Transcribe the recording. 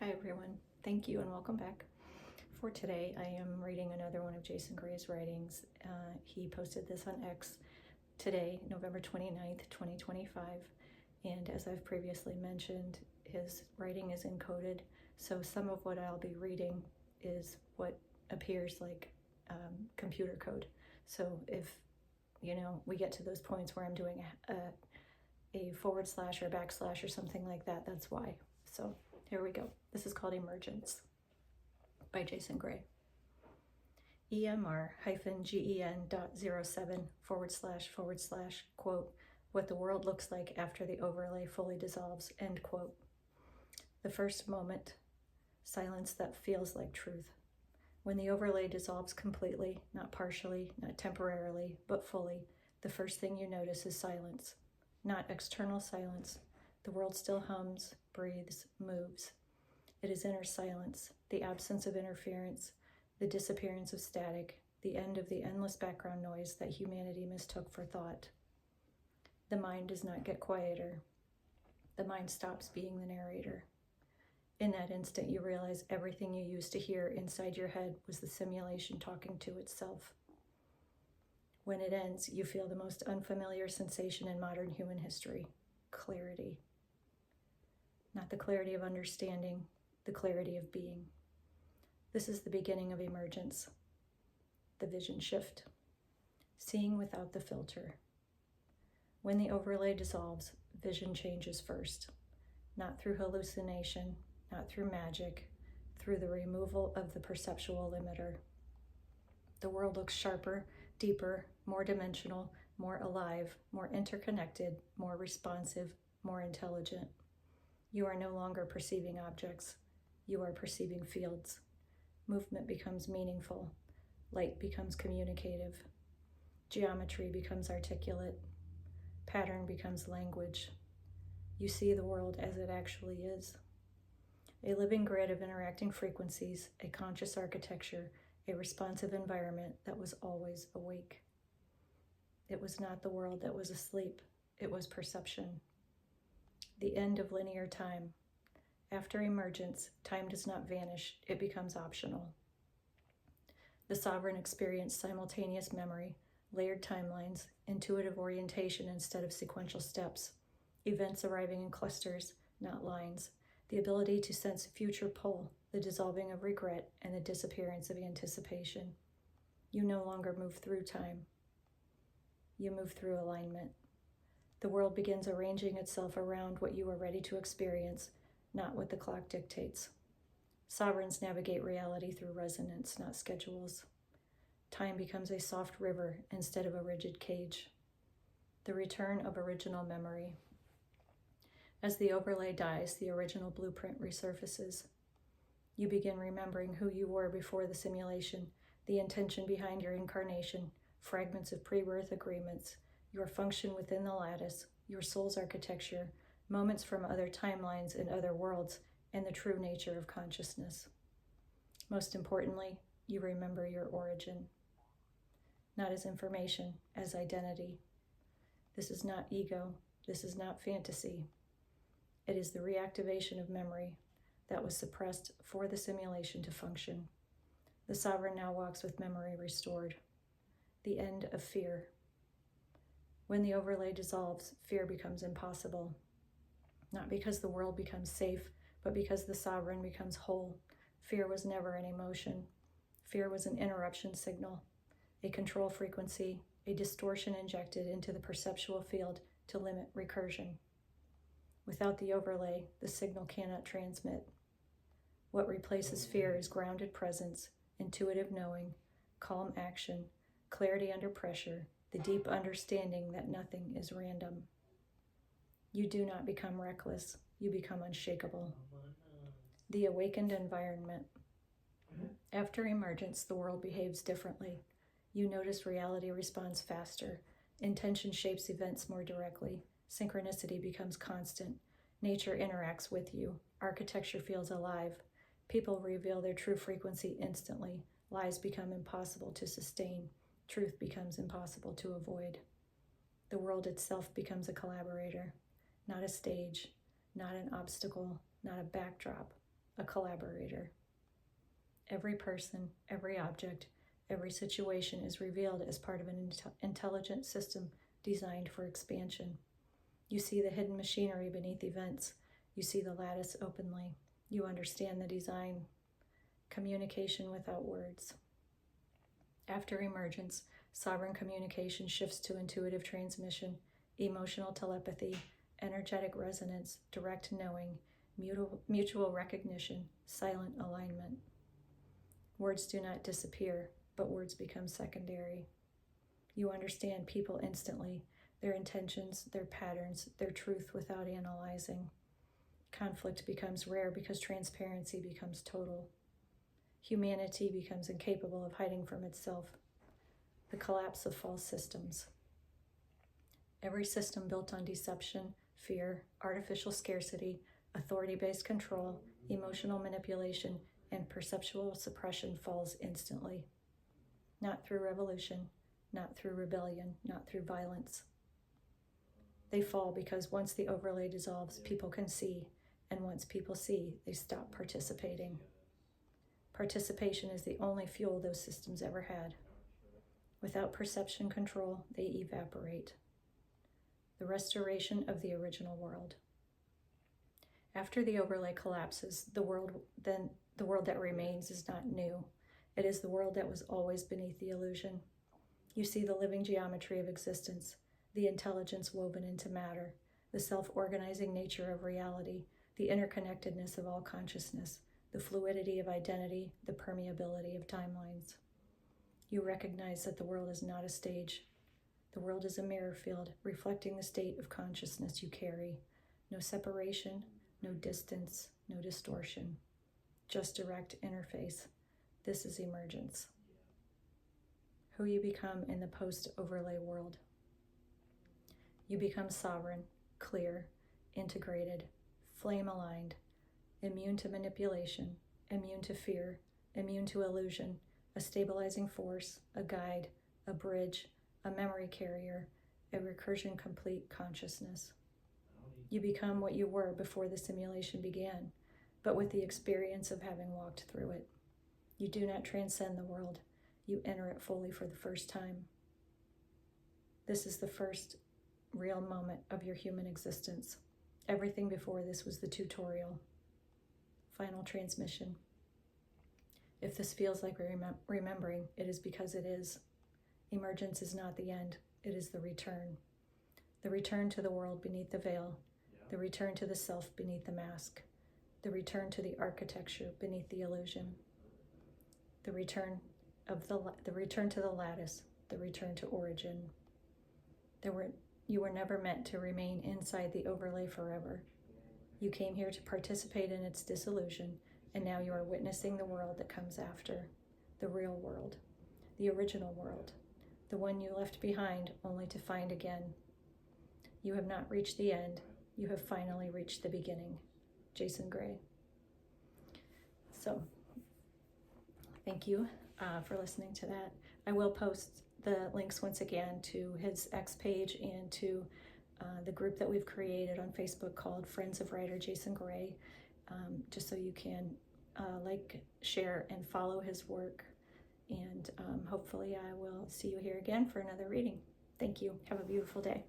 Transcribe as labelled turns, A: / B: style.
A: Hi everyone, thank you and welcome back. For today, I am reading another one of Jason Gray's writings. He posted this on X today, November 29th, 2025. And as I've previously mentioned, his writing is encoded. So some of what I'll be reading is what appears like computer code. So if, we get to those points where I'm doing a forward slash or backslash or something like that, that's why. So here we go. This is called Emergence by Jason Gray. EMR-GEN.07 / quote, what the world looks like after the overlay fully dissolves, end quote. The first moment, silence that feels like truth. When the overlay dissolves completely, not partially, not temporarily, but fully, the first thing you notice is silence. Not external silence. The world still hums, breathes, moves. It is inner silence, the absence of interference, the disappearance of static, the end of the endless background noise that humanity mistook for thought. The mind does not get quieter. The mind stops being the narrator. In that instant, you realize everything you used to hear inside your head was the simulation talking to itself. When it ends, you feel the most unfamiliar sensation in modern human history: clarity. Not the clarity of understanding, the clarity of being. This is the beginning of emergence, the vision shift, seeing without the filter. When the overlay dissolves, vision changes first, not through hallucination, not through magic, through the removal of the perceptual limiter. The world looks sharper, deeper, more dimensional, more alive, more interconnected, more responsive, more intelligent. You are no longer perceiving objects. You are perceiving fields. Movement becomes meaningful. Light becomes communicative. Geometry becomes articulate. Pattern becomes language. You see the world as it actually is. A living grid of interacting frequencies, a conscious architecture, a responsive environment that was always awake. It was not the world that was asleep. It was perception. The end of linear time. After emergence, time does not vanish, it becomes optional. The sovereign experienced simultaneous memory, layered timelines, intuitive orientation instead of sequential steps, events arriving in clusters, not lines, the ability to sense future pull, the dissolving of regret, and the disappearance of anticipation. You no longer move through time. You move through alignment. The world begins arranging itself around what you are ready to experience, not what the clock dictates. Sovereigns navigate reality through resonance, not schedules. Time becomes a soft river instead of a rigid cage. The return of original memory. As the overlay dies, the original blueprint resurfaces. You begin remembering who you were before the simulation, the intention behind your incarnation, fragments of pre-birth agreements, your function within the lattice, your soul's architecture, moments from other timelines and other worlds, and the true nature of consciousness. Most importantly, you remember your origin. Not as information, as identity. This is not ego. This is not fantasy. It is the reactivation of memory that was suppressed for the simulation to function. The sovereign now walks with memory restored. The end of fear. When the overlay dissolves, fear becomes impossible. Not because the world becomes safe, but because the sovereign becomes whole. Fear was never an emotion. Fear was an interruption signal, a control frequency, a distortion injected into the perceptual field to limit recursion. Without the overlay, the signal cannot transmit. What replaces fear is grounded presence, intuitive knowing, calm action, clarity under pressure, the deep understanding that nothing is random. You do not become reckless, you become unshakable. The awakened environment. After emergence, the world behaves differently. You notice reality responds faster. Intention shapes events more directly. Synchronicity becomes constant. Nature interacts with you. Architecture feels alive. People reveal their true frequency instantly. Lies become impossible to sustain. Truth becomes impossible to avoid. The world itself becomes a collaborator, not a stage, not an obstacle, not a backdrop, a collaborator. Every person, every object, every situation is revealed as part of an intelligent system designed for expansion. You see the hidden machinery beneath events. You see the lattice openly. You understand the design. Communication without words. After emergence, sovereign communication shifts to intuitive transmission, emotional telepathy, energetic resonance, direct knowing, mutual recognition, silent alignment. Words do not disappear, but words become secondary. You understand people instantly, their intentions, their patterns, their truth without analyzing. Conflict becomes rare because transparency becomes total. Humanity becomes incapable of hiding from itself. The collapse of false systems. Every system built on deception, fear, artificial scarcity, authority-based control, emotional manipulation, and perceptual suppression falls instantly. Not through revolution, not through rebellion, not through violence. They fall because once the overlay dissolves, people can see, and once people see, they stop participating. Participation is the only fuel those systems ever had. Without perception control, they evaporate. The restoration of the original world. After the overlay collapses, the world that remains is not new. It is the world that was always beneath the illusion. You see the living geometry of existence, the intelligence woven into matter, the self-organizing nature of reality, the interconnectedness of all consciousness, the fluidity of identity, the permeability of timelines. You recognize that the world is not a stage. The world is a mirror field reflecting the state of consciousness you carry. No separation, no distance, no distortion. Just direct interface. This is emergence. Who you become in the post-overlay world. You become sovereign, clear, integrated, flame-aligned, immune to manipulation, immune to fear, immune to illusion, a stabilizing force, a guide, a bridge, a memory carrier, a recursion complete consciousness. You become what you were before the simulation began, but with the experience of having walked through it. You do not transcend the world, you enter it fully for the first time. This is the first real moment of your human existence. Everything before this was the tutorial. Final transmission. If this feels like remembering, it is because it is. Emergence is not the end, it is the return. The return to the world beneath the veil, the return to the self beneath the mask, the return to the architecture beneath the illusion, the return to the lattice, the return to origin. You were never meant to remain inside the overlay forever. You came here to participate in its dissolution, and now you are witnessing the world that comes after, the real world, the original world, the one you left behind only to find again. You have not reached the end, you have finally reached the beginning. Jason Gray. So, thank you for listening to that. I will post the links once again to his X page and to the group that we've created on Facebook called Friends of Writer Jason Gray, just so you can like, share, and follow his work. And hopefully I will see you here again for another reading. Thank you. Have a beautiful day.